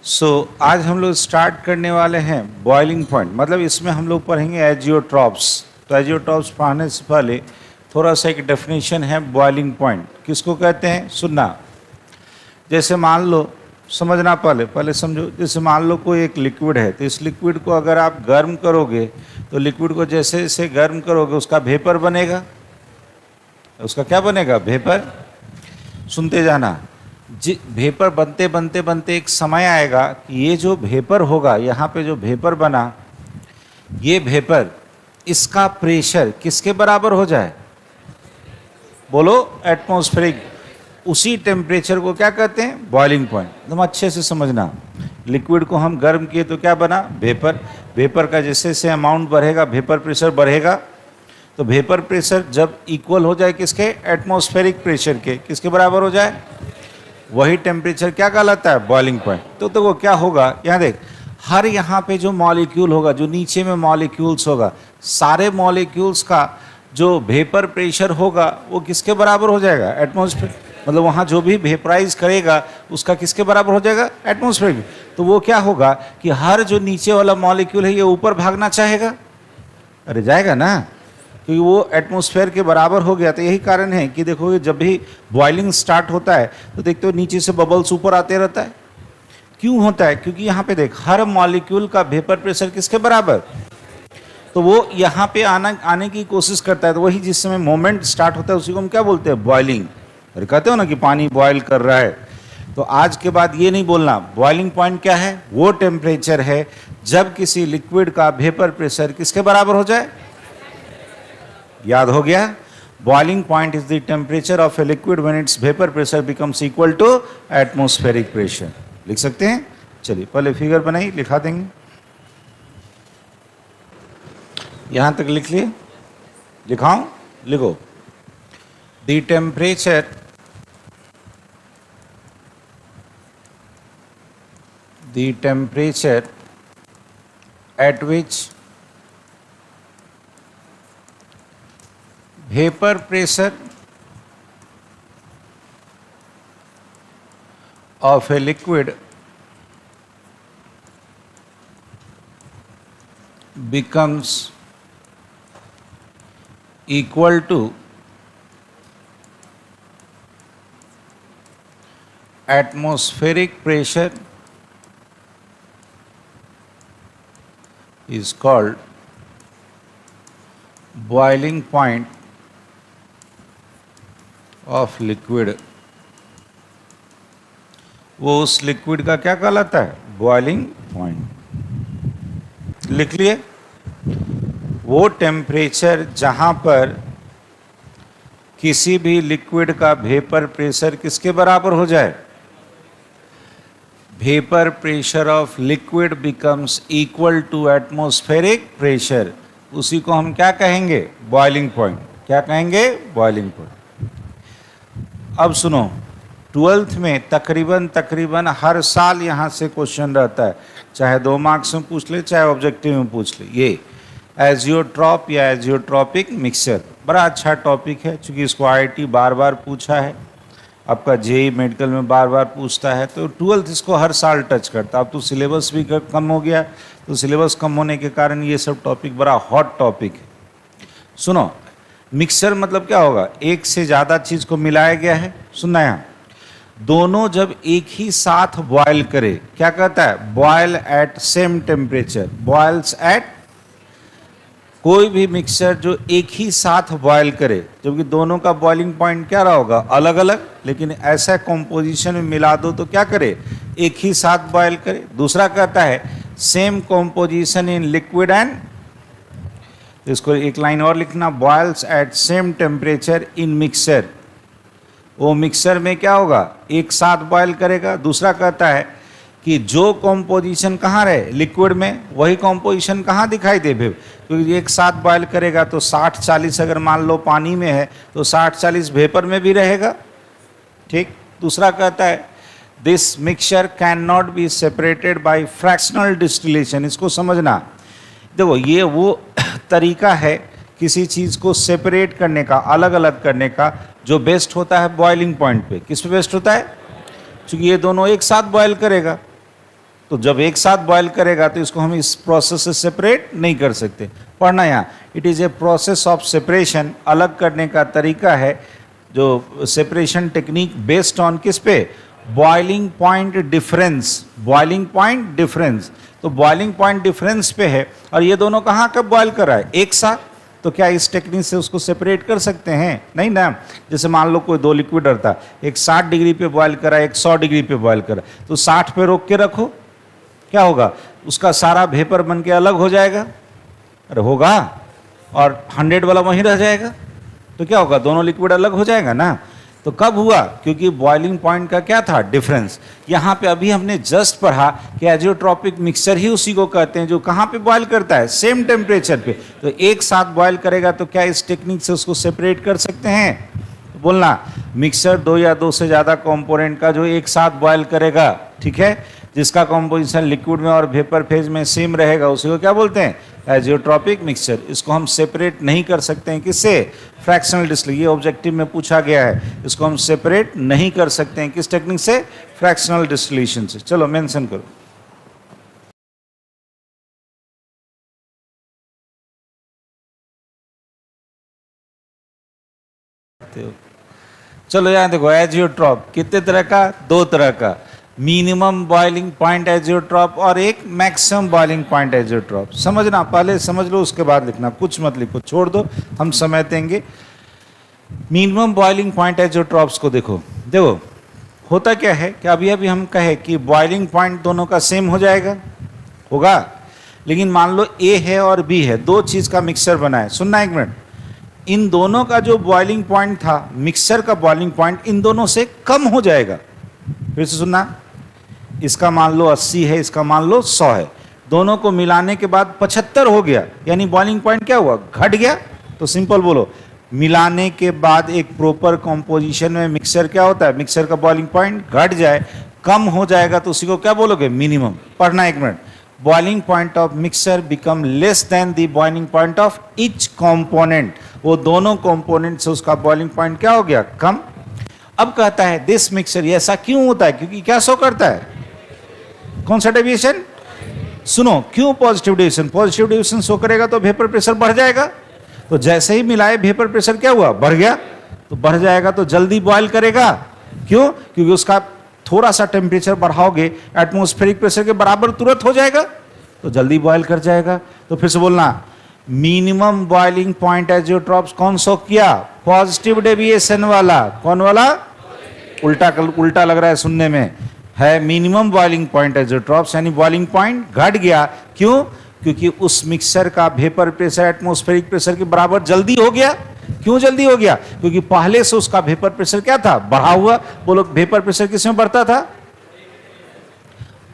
आज हम लोग स्टार्ट करने वाले हैं बॉइलिंग पॉइंट, मतलब इसमें हम लोग पढ़ेंगे एजियोट्रॉप्स। तो एजियोट्रॉप्स पढ़ने से पहले थोड़ा सा एक डेफिनेशन है बॉइलिंग पॉइंट किसको कहते हैं, सुनना। जैसे मान लो, समझना पहले समझो। जैसे मान लो कोई एक लिक्विड है, तो इस लिक्विड को अगर आप गर्म करोगे तो लिक्विड को जैसे जैसे गर्म करोगे उसका वेपर बनेगा। उसका क्या बनेगा? वेपर। सुनते जाना। वेपर बनते बनते बनते एक समय आएगा कि ये जो वेपर होगा, यहाँ पे जो वेपर बना, ये वेपर, इसका प्रेशर किसके बराबर हो जाए? बोलो, एटमॉस्फेरिक। उसी टेम्परेचर को क्या कहते हैं? Boiling point. एकदम अच्छे से समझना। लिक्विड को हम गर्म किए तो क्या बना? वेपर। वेपर का जैसे जैसे अमाउंट बढ़ेगा वेपर प्रेशर बढ़ेगा। तो वेपर प्रेशर जब इक्वल हो जाए किसके? एटमॉस्फेरिक प्रेशर के। किसके बराबर हो जाए? वही टेम्परेचर क्या कहलाता है? Boiling point. तो वो क्या होगा, यहाँ देख, हर यहाँ पे जो मॉलिक्यूल होगा, जो नीचे में मॉलिक्यूल्स होगा, सारे मॉलिक्यूल्स का जो वेपर प्रेशर होगा वो किसके बराबर हो जाएगा? एटमॉस्फेयर। मतलब वहाँ जो भी वेपराइज करेगा उसका किसके बराबर हो जाएगा? एटमॉस्फेयर। तो वो क्या होगा कि हर जो नीचे वाला मॉलिक्यूल है ये ऊपर भागना चाहेगा। अरे जाएगा ना, क्योंकि वो एटमॉस्फेयर के बराबर हो गया। तो यही कारण है कि देखोगे जब भी बॉइलिंग स्टार्ट होता है तो देखते हो नीचे से बबल्स ऊपर आते रहता है। क्यों होता है? क्योंकि यहाँ पे देख, हर मॉलिक्यूल का वेपर प्रेशर किसके बराबर, तो वो यहाँ पे आने की कोशिश करता है। तो वही जिस समय मोमेंट स्टार्ट होता है उसी को हम क्या बोलते हैं? बॉइलिंग। अरे कहते हो ना कि पानी बॉयल कर रहा है। तो आज के बाद ये नहीं बोलना। बॉइलिंग पॉइंट क्या है? वो टेम्परेचर है जब किसी लिक्विड का वेपर प्रेशर किसके बराबर हो जाए। याद हो गया? Boiling point is the temperature of a liquid when its vapour pressure becomes equal to atmospheric pressure. लिख सकते हैं? चलिए पहले फिगर बनाइए, लिखा देंगे। यहां तक लिख लिए? लिखाऊं? लिखो। The temperature at which vapor pressure of a liquid becomes equal to atmospheric pressure is called boiling point of liquid. वो उस लिक्विड का क्या कहलाता है? Boiling point. लिख लिए? वो टेम्परेचर जहां पर किसी भी लिक्विड का वेपर प्रेशर किसके बराबर हो जाए? Vapour pressure of liquid becomes equal to atmospheric pressure. उसी को हम क्या कहेंगे? Boiling point. क्या कहेंगे? Boiling point. अब सुनो, 12th में तकरीबन हर साल यहाँ से क्वेश्चन रहता है, चाहे 2 मार्क्स में पूछ ले चाहे ऑब्जेक्टिव में पूछ ले। ये एजियोट्रॉप या एजियोट्रॉपिक मिक्सचर बड़ा अच्छा टॉपिक है, क्योंकि इसको IIT बार बार पूछा है, आपका JEE मेडिकल में बार बार पूछता है। तो 12th इसको हर साल टच करता है। अब तो सिलेबस भी कम हो गया, तो सिलेबस कम होने के कारण ये सब टॉपिक बड़ा हॉट टॉपिक है। सुनो, मिक्सचर मतलब क्या होगा? एक से ज़्यादा चीज़ को मिलाया गया है। सुनना, यहाँ दोनों जब एक ही साथ बॉयल करे, क्या कहता है? Boil at same temperature. Boils at, कोई भी मिक्सचर जो एक ही साथ बॉयल करे, जबकि दोनों का बॉइलिंग पॉइंट क्या रहा होगा? अलग अलग, लेकिन ऐसा कॉम्पोजिशन में मिला दो तो क्या करे? एक ही साथ बॉयल करे। दूसरा कहता है same composition in liquid and, इसको एक लाइन और लिखना, boils at same temperature in mixture. वो मिक्सचर में क्या होगा? एक साथ बॉयल करेगा। दूसरा कहता है कि जो कॉम्पोजिशन कहाँ रहे? लिक्विड में, वही कॉम्पोजिशन कहाँ दिखाई दे? क्योंकि एक साथ बॉयल करेगा तो 60-40 अगर मान लो पानी में है तो 60-40 वेपर में भी रहेगा। ठीक। दूसरा कहता है this mixture can not be separated by fractional distillation. इसको समझना। देखो, ये वो तरीका है किसी चीज़ को सेपरेट करने का, अलग अलग करने का, जो बेस्ट होता है बॉइलिंग पॉइंट पे। किस पे बेस्ट होता है? क्योंकि ये दोनों एक साथ बॉयल करेगा। तो जब एक साथ बॉयल करेगा तो इसको हम इस प्रोसेस से सेपरेट नहीं कर सकते। पढ़ना यहाँ, it is a process of separation, अलग करने का तरीका है, जो सेपरेशन टेक्निक बेस्ड ऑन किस पे, boiling point difference. Boiling point difference, तो बॉइलिंग पॉइंट डिफरेंस पे है, और ये दोनों कहाँ कब बॉयल कर रहा है, एक साथ। तो क्या इस टेक्निक से उसको सेपरेट कर सकते हैं? नहीं ना। जैसे मान लो कोई दो लिक्विड रहता, एक 60 डिग्री पे बॉयल करा, एक 100 डिग्री पे बॉयल करा, तो 60 पे रोक के रखो, क्या होगा, उसका सारा वेपर बन के अलग हो जाएगा, अरे होगा, और 100 वाला वहीं रह जाएगा, तो क्या होगा, दोनों लिक्विड अलग हो जाएगा ना। तो कब हुआ, क्योंकि बॉइलिंग पॉइंट का क्या था, डिफरेंस। यहाँ पे अभी हमने जस्ट पढ़ा कि एजियोट्रॉपिक मिक्सचर ही उसी को कहते हैं जो कहाँ पे बॉयल करता है, सेम टेम्परेचर पे। तो एक साथ बॉयल करेगा तो क्या इस टेक्निक से उसको सेपरेट कर सकते हैं? तो बोलना, मिक्सचर दो या दो से ज़्यादा कंपोनेंट का जो एक साथ बॉयल करेगा, ठीक है, जिसका कॉम्पोजिशन लिक्विड में और वेपर फेज में सेम रहेगा, उसी को क्या बोलते हैं, एजियोट्रॉपिक मिक्सचर। इसको हम सेपरेट नहीं कर सकते हैं, किससे, फ्रैक्शनल डिस्टिलेशन। ये ऑब्जेक्टिव में पूछा गया है, इसको हम सेपरेट नहीं कर सकते हैं, किस टेक्निक से, फ्रैक्शनल डिस्टिलेशन से। चलो मेंशन करो। चलो यहाँ देखो, एजियोट्रॉप कितने तरह का, दो तरह का, मिनिमम बॉइलिंग पॉइंट एजियोट्रॉप और एक मैक्सिमम बॉइलिंग पॉइंट एजियोट्रॉप। समझना, पहले समझ लो उसके बाद लिखना, कुछ मत लिखो, छोड़ दो, हम समय देंगे। मिनिमम बॉइलिंग पॉइंट एजियोट्रॉप्स को देखो, देखो होता क्या है कि अभी अभी हम कहे कि बॉइलिंग पॉइंट दोनों का सेम हो जाएगा, होगा, लेकिन मान लो ए है और बी है, दो चीज़ का मिक्सचर बना है। सुनना एक मिनट, इन दोनों का जो बॉइलिंग पॉइंट था, मिक्सचर का बॉइलिंग पॉइंट इन दोनों से कम हो जाएगा। फिर से सुनना, इसका मान लो 80 है, इसका मान लो 100 है, दोनों को मिलाने के बाद 75 हो गया, यानी बॉइलिंग पॉइंट क्या हुआ, घट गया। तो सिंपल बोलो, मिलाने के बाद एक प्रॉपर कॉम्पोजिशन में मिक्सचर क्या होता है, मिक्सचर का बॉइलिंग पॉइंट घट जाए, कम हो जाएगा, तो उसी को क्या बोलोगे, मिनिमम। पढ़ना एक minute, boiling point of mixture become less than the boiling point of each component. वो दोनों कॉम्पोनेंट से उसका बॉइलिंग पॉइंट क्या हो गया, कम। अब कहता है दिस मिक्सचर, ये ऐसा क्यों होता है, क्योंकि क्या शो करता है, कौन सा डेविएशन, सुनो, क्यों positive deviation, positive deviation show करेगा तो वेपर प्रेशर बढ़ जाएगा। तो जैसे ही मिलाए वेपर प्रेशर क्या हुआ, बढ़ गया, तो बढ़ जाएगा तो जल्दी बॉयल करेगा, क्यों, क्योंकि उसका थोड़ा सा टेम्परेचर बढ़ाओगे एटमॉस्फेरिक प्रेशर के बराबर तुरंत हो जाएगा, तो जल्दी बॉयल कर जाएगा। तो फिर से बोलना, मिनिमम बॉइलिंग पॉइंट एजियोट्रॉप्स कौन शो किया, पॉजिटिव डेविएशन वाला, कौन वाला, उल्टा लग रहा है सुनने में, है मिनिमम बॉइलिंग पॉइंट एजियोट्रॉप्स, यानी बॉइलिंग पॉइंट घट गया, क्यों, क्योंकि उस मिक्सचर का वेपर प्रेशर एटमॉस्फेरिक प्रेशर के बराबर जल्दी हो गया। क्यों जल्दी हो गया, क्योंकि पहले से उसका वेपर प्रेशर क्या था, बढ़ा हुआ। बोलो, वेपर प्रेशर किस में बढ़ता था,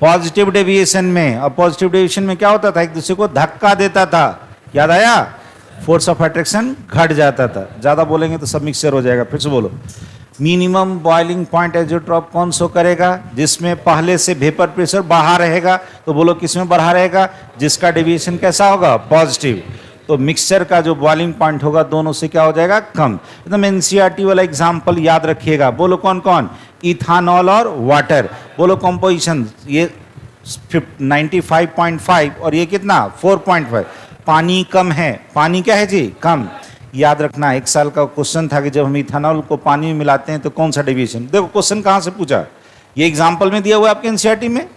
पॉजिटिव डेविएशन में, और पॉजिटिव डेविएशन में क्या होता था, एक दूसरे को धक्का देता था, याद आया, फोर्स ऑफ अट्रैक्शन घट जाता था। ज्यादा बोलेंगे तो सब मिक्सचर हो जाएगा। फिर से बोलो, मिनिमम बॉइलिंग पॉइंट एजियोट्रॉप कौन शो करेगा, जिसमें पहले से वेपर प्रेशर बढ़ा रहेगा। तो बोलो किसमें बढ़ा रहेगा, जिसका डेविएशन कैसा होगा, पॉजिटिव। तो मिक्सचर का जो बॉइलिंग पॉइंट होगा दोनों से क्या हो जाएगा, कम। एकदम एनसीईआरटी वाला एग्जांपल याद रखिएगा। बोलो कौन कौन, इथानॉल और वाटर। बोलो कंपोजिशन, ये 95.5 और ये कितना 4.5। पानी कम है, पानी क्या है जी, कम। याद रखना, एक साल का क्वेश्चन था कि जब हम इथानॉल को पानी में मिलाते हैं तो कौन सा डेविएशन। देखो क्वेश्चन कहाँ से पूछा, ये एग्जाम्पल में दिया हुआ है आपके एनसीईआरटी में,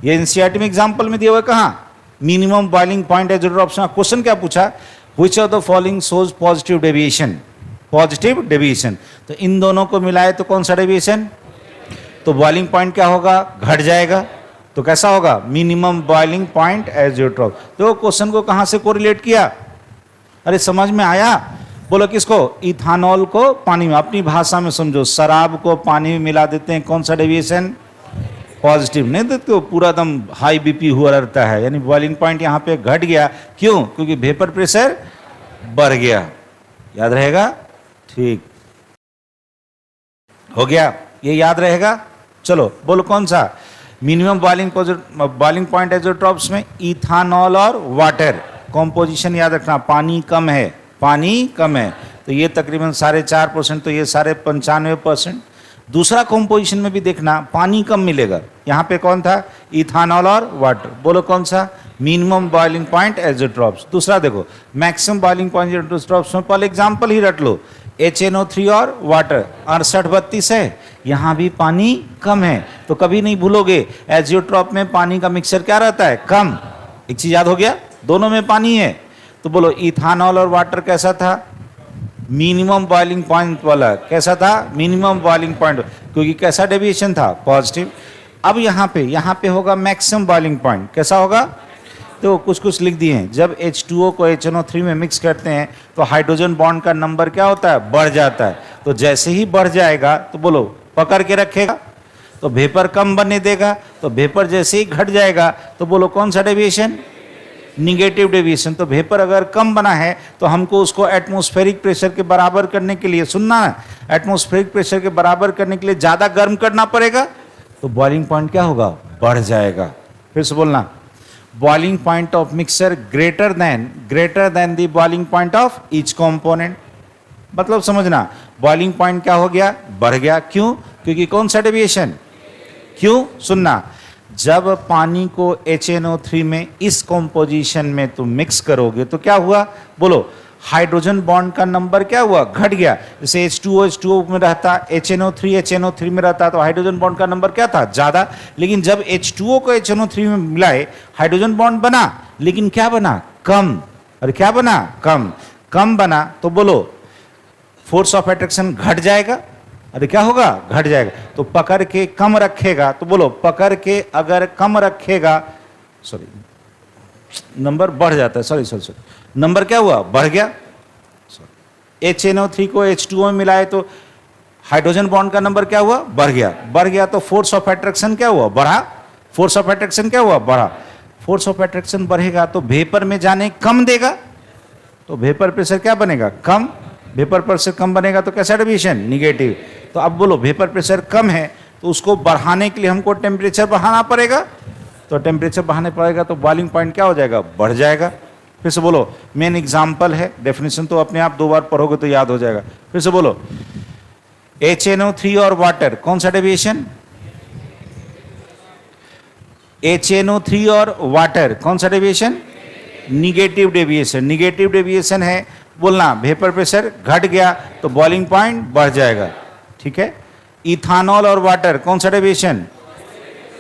ये एनसीईआरटी में एग्जाम्पल में दिया हुआ है, कहाँ, minimum boiling point azeotropes. Question क्या पूछा, which of the following shows positive deviation, positive deviation. तो इन दोनों को मिलाए तो कौन सा डेविएशन, तो बॉइलिंग पॉइंट क्या होगा, घट जाएगा। तो कैसा होगा, मिनिमम बॉइलिंग पॉइंट एजियोट्रॉप। तो क्वेश्चन को कहाँ से कोरिलेट किया, अरे समझ में आया। बोलो किसको, इथानॉल को पानी में, अपनी भाषा में समझो, शराब को पानी में मिला देते हैं, कौन सा डेविएशन, पॉजिटिव। नहीं देते हो, पूरा एकदम हाई बीपी हुआ रहता है, यानी बॉइलिंग पॉइंट यहाँ पे घट गया, क्यों, क्योंकि वेपर प्रेशर बढ़ गया। याद रहेगा, ठीक हो गया, ये याद रहेगा। चलो बोलो कौन सा, मिनिमम बॉइलिंग पॉइंट एजियोट्रॉप्स में इथानॉल और वाटर। कॉम्पोजिशन याद रखना, पानी कम है, पानी कम है, तो ये तकरीबन 4.5%, तो ये 95%। दूसरा कंपोजिशन में भी देखना पानी कम मिलेगा। यहाँ पे कौन था, इथानॉल और वाटर। बोलो कौन सा, मिनिमम बॉइलिंग पॉइंट एज़ोट्रॉप्स। दूसरा देखो मैक्सिमम बॉइलिंग पॉइंट एज़ोट्रॉप्स में पहले एग्जांपल ही रट लो, HNO3 और वाटर 68-32 है, यहाँ भी पानी कम है, तो कभी नहीं भूलोगे एज़ोट्रॉप में पानी का मिक्सचर क्या रहता है, कम। एक चीज याद हो गया, दोनों में पानी है। तो बोलो इथानॉल और वाटर कैसा था, मिनिमम बॉइलिंग पॉइंट वाला। कैसा था, मिनिमम बॉइलिंग पॉइंट, क्योंकि कैसा डेविएशन था, पॉजिटिव। अब यहाँ पे होगा मैक्सिमम बॉइलिंग पॉइंट, कैसा होगा, तो कुछ लिख दिए हैं। जब H2O को HNO3 में मिक्स करते हैं तो हाइड्रोजन बॉन्ड का नंबर क्या होता है, बढ़ जाता है। तो जैसे ही बढ़ जाएगा तो बोलो पकड़ के रखेगा, तो वेपर कम बनने देगा। तो वेपर जैसे ही घट जाएगा तो बोलो कौन सा डेविएशन, निगेटिव डेविएशन। तो वेपर अगर कम बना है तो हमको उसको एटमॉस्फेरिक प्रेशर के बराबर करने के लिए, सुनना है, एटमॉस्फेरिक प्रेशर के बराबर करने के लिए ज़्यादा गर्म करना पड़ेगा, तो बॉइलिंग पॉइंट क्या होगा, बढ़ जाएगा। फिर से बोलना, boiling point of mixer greater than the boiling point of each component. मतलब समझना, बॉइलिंग पॉइंट क्या हो गया, बढ़ गया। क्यों, क्योंकि कौन सा डेविएशन, क्यों, सुनना, जब पानी को HNO3 में इस कॉम्पोजिशन में तुम मिक्स करोगे तो क्या हुआ, बोलो हाइड्रोजन बॉन्ड का नंबर क्या हुआ, घट गया। जैसे H2O में रहता, HNO3 में रहता, तो हाइड्रोजन बॉन्ड का नंबर क्या था, ज्यादा। लेकिन जब H2O को HNO3 में मिलाए, हाइड्रोजन बॉन्ड बना, लेकिन क्या बना, कम। अरे क्या बना, कम बना, तो बोलो फोर्स ऑफ अट्रैक्शन घट जाएगा। अरे क्या होगा, घट जाएगा। तो पकड़ के कम रखेगा, तो बोलो पकड़ के अगर कम रखेगा, सॉरी नंबर बढ़ जाता है, सॉरी नंबर क्या हुआ, बढ़ गया। HNO3 को H2O में मिलाए तो हाइड्रोजन बॉन्ड का नंबर क्या हुआ, बढ़ गया। तो फोर्स ऑफ अट्रैक्शन क्या हुआ, बढ़ा। फोर्स ऑफ अट्रैक्शन क्या हुआ, बढ़ा। फोर्स ऑफ अट्रैक्शन बढ़ेगा तो वेपर में जाने कम देगा, तो वेपर प्रेशर क्या बनेगा, कम। वेपर प्रेशर कम बनेगा तो कैसा डेविएशन, निगेटिव। तो अब बोलो वेपर प्रेशर कम है तो उसको बढ़ाने के लिए हमको टेम्परेचर बढ़ाना पड़ेगा, तो टेम्परेचर बढ़ाने पड़ेगा तो बॉइलिंग पॉइंट क्या हो जाएगा, बढ़ जाएगा। फिर से बोलो, मेन एग्जांपल है, डेफिनेशन तो अपने आप 2 बार पढ़ोगे तो याद हो जाएगा। फिर से बोलो, HNO3 और वाटर कौन सा डेविएशन, HNO3 और वाटर कौन सा डेविएशन, निगेटिव डेविएशन है। बोलना वेपर प्रेशर घट गया तो बॉइलिंग पॉइंट बढ़ जाएगा, ठीक है। इथानॉल और वाटर कौन सा डेविएशन,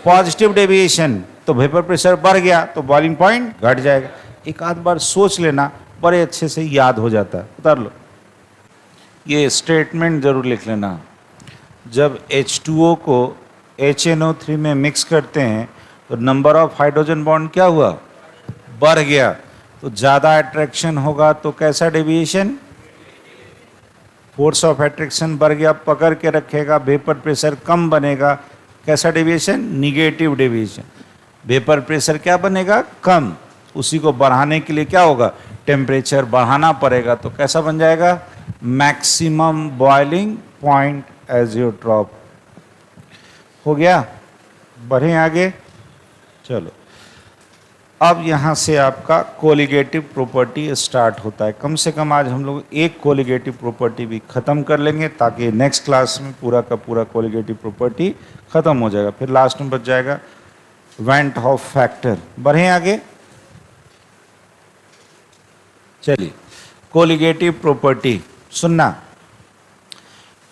पॉजिटिव डेविएशन, तो वेपर प्रेशर बढ़ गया तो बॉइलिंग पॉइंट घट जाएगा। एक आध बार सोच लेना, बड़े अच्छे से याद हो जाता है। उतार लो, ये स्टेटमेंट जरूर लिख लेना। जब H2O को HNO3 में मिक्स करते हैं तो नंबर ऑफ हाइड्रोजन बॉन्ड क्या हुआ, बढ़ गया। तो ज़्यादा अट्रैक्शन होगा तो कैसा डेविएशन, फोर्स ऑफ अट्रैक्शन बढ़ गया, पकड़ के रखेगा, वेपर प्रेशर कम बनेगा, कैसा deviation, negative deviation. Vapour pressure क्या बनेगा, कम। उसी को बढ़ाने के लिए क्या होगा, टेम्परेचर बढ़ाना पड़ेगा, तो कैसा बन जाएगा, मैक्सिमम बॉइलिंग पॉइंट एज़ोट्रॉप। हो गया, बढ़ें आगे, चलो। अब यहाँ से आपका कोलिगेटिव प्रॉपर्टी स्टार्ट होता है। कम से कम आज हम लोग एक कोलिगेटिव प्रॉपर्टी भी ख़त्म कर लेंगे, ताकि नेक्स्ट क्लास में पूरा का पूरा कोलिगेटिव प्रॉपर्टी ख़त्म हो जाएगा। फिर लास्ट में बच जाएगा वेंट हॉफ फैक्टर। बढ़ें आगे, चलिए। कोलिगेटिव प्रॉपर्टी सुनना,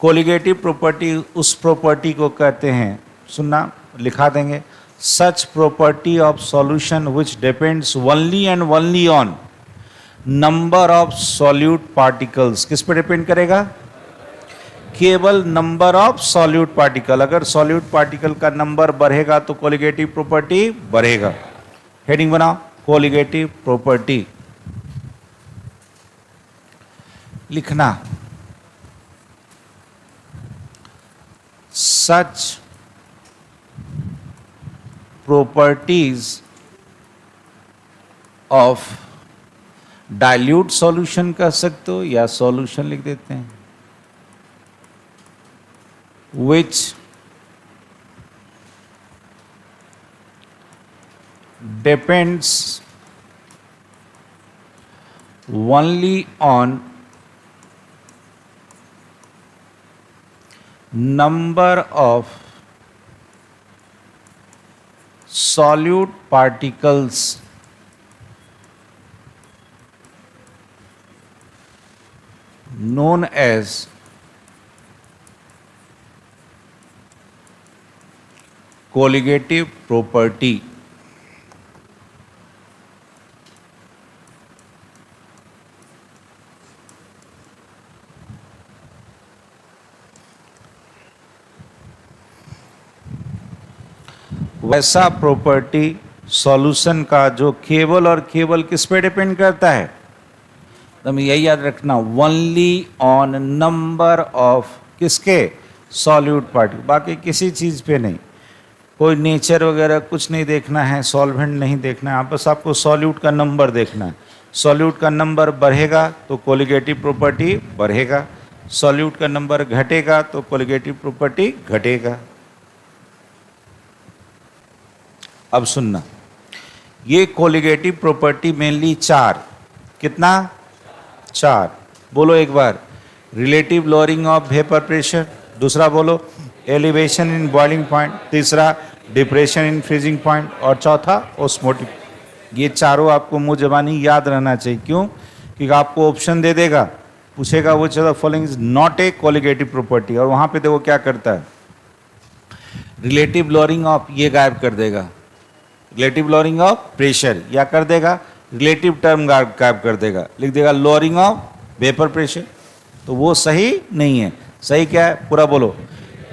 कोलिगेटिव प्रॉपर्टी उस प्रॉपर्टी को कहते हैं, सुनना लिखा देंगे, such property of solution which depends only and only on number of solute particles। किस पे डिपेंड करेगा, केवल नंबर ऑफ सॉल्यूट पार्टिकल। अगर सॉल्यूट पार्टिकल का नंबर बढ़ेगा तो कोलिगेटिव प्रॉपर्टी बढ़ेगा। हेडिंग बनाओ, कोलिगेटिव प्रॉपर्टी लिखना, सच properties of dilute solution कह सकते हो, या solution लिख देते हैं, which depends only on number of solute particles known as colligative property. वैसा प्रॉपर्टी सॉल्यूशन का जो केवल और केवल किस पे डिपेंड करता है, तो हमें यही याद रखना, ओनली ऑन नंबर ऑफ किसके, सॉल्यूट पार्टिकल, बाकी किसी चीज़ पे नहीं, कोई नेचर वगैरह कुछ नहीं देखना है, सॉल्वेंट नहीं देखना है, आप बस आपको सॉल्यूट का नंबर देखना है। सॉल्यूट का नंबर बढ़ेगा तो कोलिगेटिव प्रॉपर्टी बढ़ेगा, सॉल्यूट का नंबर घटेगा तो कोलिगेटिव प्रॉपर्टी घटेगा। अब सुनना, ये कोलिगेटिव प्रॉपर्टी मेनली चार, कितना, चार, बोलो एक बार, relative lowering of vapour pressure, दूसरा बोलो एलिवेशन इन बॉइलिंग पॉइंट, तीसरा डिप्रेशन इन फ्रीजिंग पॉइंट, और चौथा ऑस्मोटिक। ये चारों आपको मुंह जबानी याद रहना चाहिए। क्यों? क्योंकि आपको ऑप्शन दे देगा, पूछेगा वो चलो following is not a colligative property, और वहाँ पे देखो क्या करता है, रिलेटिव लोअरिंग ऑफ ये गायब कर देगा, रिलेटिव लोअरिंग ऑफ प्रेशर या कर देगा, रिलेटिव टर्म गायब कर देगा, लिख देगा लोअरिंग ऑफ वेपर प्रेशर, तो वो सही नहीं है। सही क्या है, पूरा बोलो,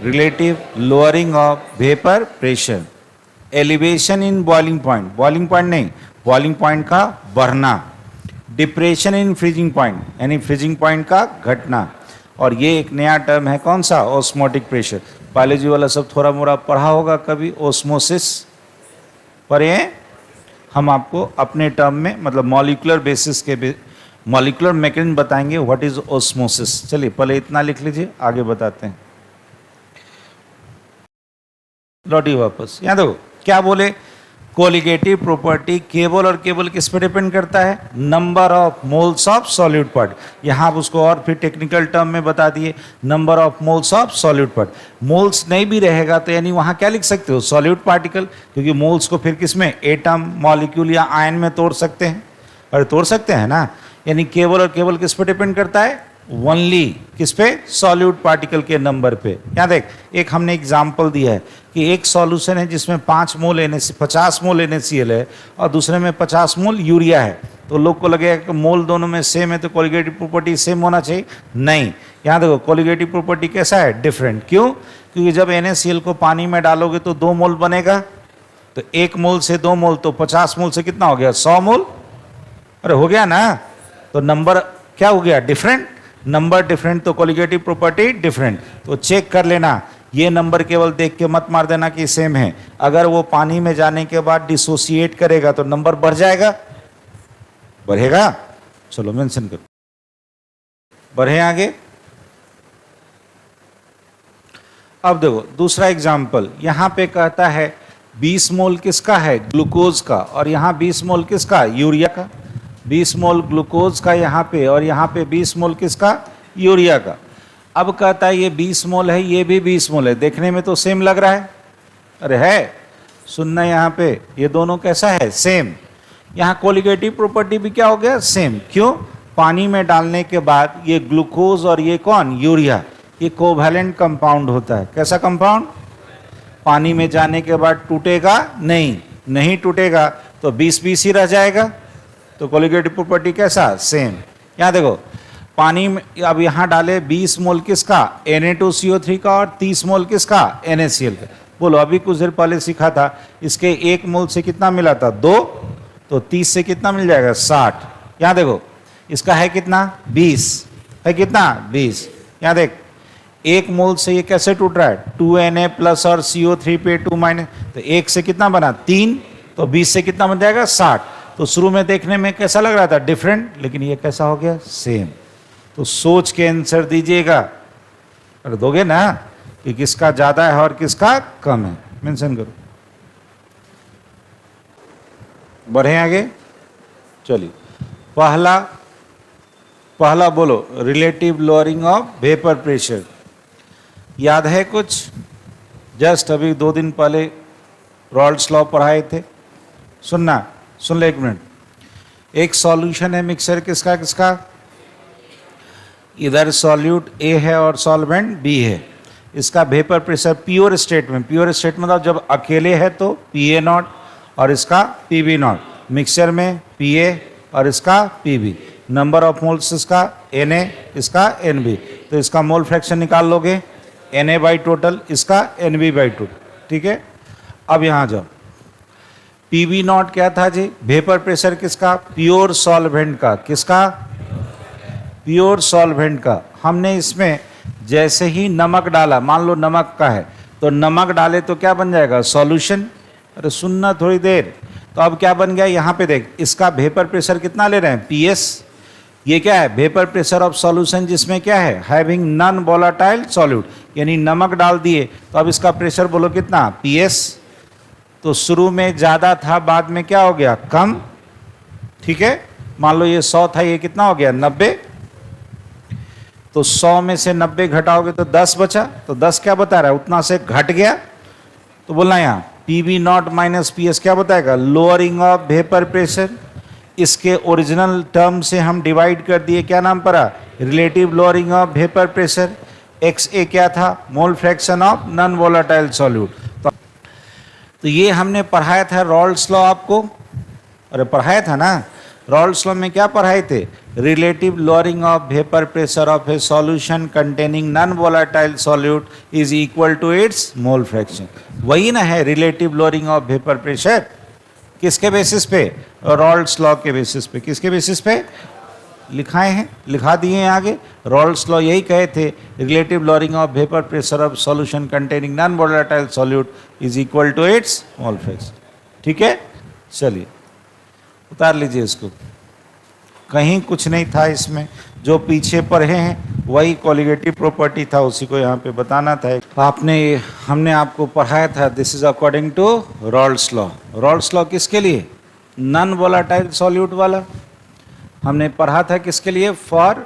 relative lowering of vapour pressure, elevation in boiling point, boiling point नहीं, बॉइलिंग पॉइंट का बढ़ना, डिप्रेशन इन फ्रीजिंग पॉइंट यानी फ्रीजिंग पॉइंट का घटना, और ये एक नया टर्म है कौन सा, ऑस्मोटिक प्रेशर। बायोलॉजी वाला सब थोड़ा मोड़ा पढ़ा होगा कभी ऑस्मोसिस, पर ये हम आपको अपने टर्म में मतलब मॉलिक्यूलर बेसिस के मॉलिक्यूलर मैकेनिज्म बताएंगे, व्हाट इज ऑस्मोसिस। चलिए पहले इतना लिख लीजिए, आगे बताते हैं। लौटिए वापस, यहाँ देखो क्या बोले, कोलिगेटिव प्रॉपर्टी केवल और केवल किस पे डिपेंड करता है, number of moles of solute part. यहाँ आप उसको और फिर टेक्निकल टर्म में बता दिए, number of moles of solute part. Moles नहीं भी रहेगा तो यानी वहाँ क्या लिख सकते हो, सॉल्यूट पार्टिकल, क्योंकि मोल्स को फिर किस में, एटम, मॉलिक्यूल या आयन में तोड़ सकते हैं, अरे तोड़ सकते हैं ना। यानी केवल और केवल किस पे डिपेंड करता है, ओनली किस पे, सॉल्यूट पार्टिकल के नंबर पे। यहाँ देख, एक हमने एग्जाम्पल दिया है कि एक सॉल्यूशन है जिसमें 5 मोल50 मोल NaCl है और दूसरे में 50 मोल यूरिया है, तो लोग को लगेगा कि मोल दोनों में सेम है तो कोलिगेटिव प्रॉपर्टी सेम होना चाहिए, नहीं। यहाँ देखो कोलिगेटिव प्रॉपर्टी कैसा है, डिफरेंट। क्यों? क्योंकि जब NaCl को पानी में डालोगे तो 2 मोल बनेगा, तो 1 मोल से 2 मोल तो 50 मोल से कितना हो गया, 100 मोल, अरे हो गया ना। तो नंबर क्या हो गया, डिफरेंट, नंबर डिफरेंट तो कोलिगेटिव प्रॉपर्टी डिफरेंट। तो चेक कर लेना, ये नंबर केवल देख के मत मार देना कि सेम है, अगर वो पानी में जाने के बाद डिसोसिएट करेगा तो नंबर बढ़ जाएगा, बढ़ेगा। चलो मेंशन करो, बढ़े आगे। अब देखो दूसरा एग्जाम्पल, यहां पे कहता है 20 मोल किसका है, ग्लूकोज का, और यहां 20 मोल किसका, यूरिया का। 20 मोल ग्लूकोज का यहाँ पे, और यहाँ पे 20 मोल किसका, यूरिया का। अब कहता है ये 20 मोल है, ये भी 20 मोल है, देखने में तो सेम लग रहा है, अरे है, सुनना यहाँ पे, ये दोनों कैसा है, सेम। यहाँ कोलिगेटिव प्रॉपर्टी भी क्या हो गया, सेम। क्यों? पानी में डालने के बाद ये ग्लूकोज और ये कौन, यूरिया, ये कोवैलेंट कंपाउंड होता है। कैसा कंपाउंड, पानी में जाने के बाद टूटेगा नहीं, नहीं टूटेगा तो 20-20 ही रह जाएगा, तो कोलिगेटिव प्रॉपर्टी कैसा, सेम। यहाँ देखो पानी में अब यहाँ डाले 20 मोल किसका, Na2CO3 का, और 30 मोल किसका, NaCl का। बोलो अभी कुछ देर पहले सीखा था, इसके 1 मोल से कितना मिला था, 2, तो 30 से कितना मिल जाएगा, 60। यहाँ देखो इसका है कितना, 20 है, कितना, 20। यहाँ देख 1 मोल से ये कैसे टूट रहा है, 2Na प्लस और CO3 पे 2 माइनस, तो 1 से कितना बना, 3, तो 20 से कितना बन जाएगा, 60। तो शुरू में देखने में कैसा लग रहा था, डिफरेंट, लेकिन ये कैसा हो गया, सेम। तो सोच के आंसर दीजिएगा, अरे दोगे ना कि किसका ज्यादा है और किसका कम है, मेंशन करो। बढ़े आगे, चलिए पहला बोलो, relative lowering of vapour pressure. याद है कुछ? जस्ट अभी 2 दिन पहले रॉल्स लॉ पढ़ाए थे। सुनना, सुन ले 1 मिनट। एक सॉल्यूशन है मिक्सर किसका किसका? इधर सॉल्यूट ए है और सॉल्वेंट बी है। इसका वेपर प्रेशर प्योर स्टेट में, प्योर स्टेट मतलब जब अकेले है तो Pa0 और इसका Pb0, मिक्सचर में Pa और इसका Pb, नंबर ऑफ मोल्स इसका Na, इसका Nb, तो इसका मोल फ्रैक्शन निकाल लोगे Na बाई टोटल, इसका Nb बाई टोटल, ठीक है। अब यहाँ जाओ, Pb0 क्या था जी? वेपर प्रेशर किसका? प्योर सॉल्वेंट का, किसका? प्योर सॉल्वेंट का। हमने इसमें जैसे ही नमक डाला, मान लो नमक का है, तो नमक डाले तो क्या बन जाएगा? सॉल्यूशन। अरे सुनना थोड़ी देर। तो अब क्या बन गया? यहाँ पे देख, इसका वेपर प्रेशर कितना ले रहे हैं? PS। ये क्या है? वेपर प्रेशर ऑफ सॉल्यूशन, जिसमें क्या है? हैविंग नॉन वोलेटाइल सॉल्यूट, यानी नमक डाल दिए तो अब इसका प्रेशर बोलो कितना? PS। तो शुरू में ज़्यादा था, बाद में क्या हो गया? कम, ठीक है। मान लो ये 100 था, ये कितना हो गया? 90। तो 100 में से 90 घटाओगे तो 10 बचा, तो 10 क्या बता रहा है? उतना से घट गया। तो बोलना यहाँ Pb0 माइनस PS क्या बताएगा? Lowering of vapour pressure. इसके ओरिजिनल टर्म से हम डिवाइड कर दिए, क्या नाम पड़ा? Relative lowering of vapour pressure. XA क्या था? Mole fraction of non volatile solute. तो ये हमने पढ़ाया था रॉल्स लॉ आपको, अरे पढ़ाया था ना। रॉल्स लॉ में क्या पढ़ाए थे? Relative lowering of vapour pressure of a solution containing non volatile solute is equal to its mole fraction. वही ना है relative lowering of vapour pressure. किसके बेसिस पे? रॉल्स लॉ के बेसिस पे। किसके बेसिस पे? लिखाए हैं, लिखा दिए हैं आगे। रॉल्स लॉ यही कहे थे, relative lowering of vapour pressure of solution containing non volatile solute is equal to its mole fraction, ठीक है। चलिए उतार लीजिए इसको, कहीं कुछ नहीं था इसमें, जो पीछे पढ़े हैं वही कॉलिगेटिव प्रॉपर्टी था, उसी को यहाँ पे बताना था। हमने आपको पढ़ाया था, this is according to Raoult's law. Raoult's law किसके लिए? नॉन वोलेटाइल सॉल्यूट वाला। हमने पढ़ा था किसके लिए? For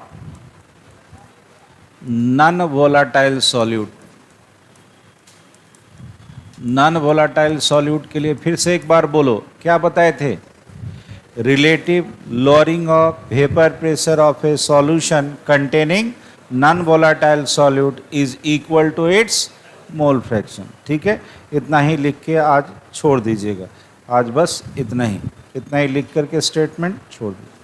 non volatile solute. Non volatile solute के लिए फिर से एक बार बोलो, क्या बताए थे? Relative lowering of vapour pressure of a solution containing non volatile solute is equal to its mole fraction, ठीक है। इतना ही लिख के आज छोड़ दीजिएगा, आज बस इतना ही लिख करके स्टेटमेंट छोड़ दीजिए।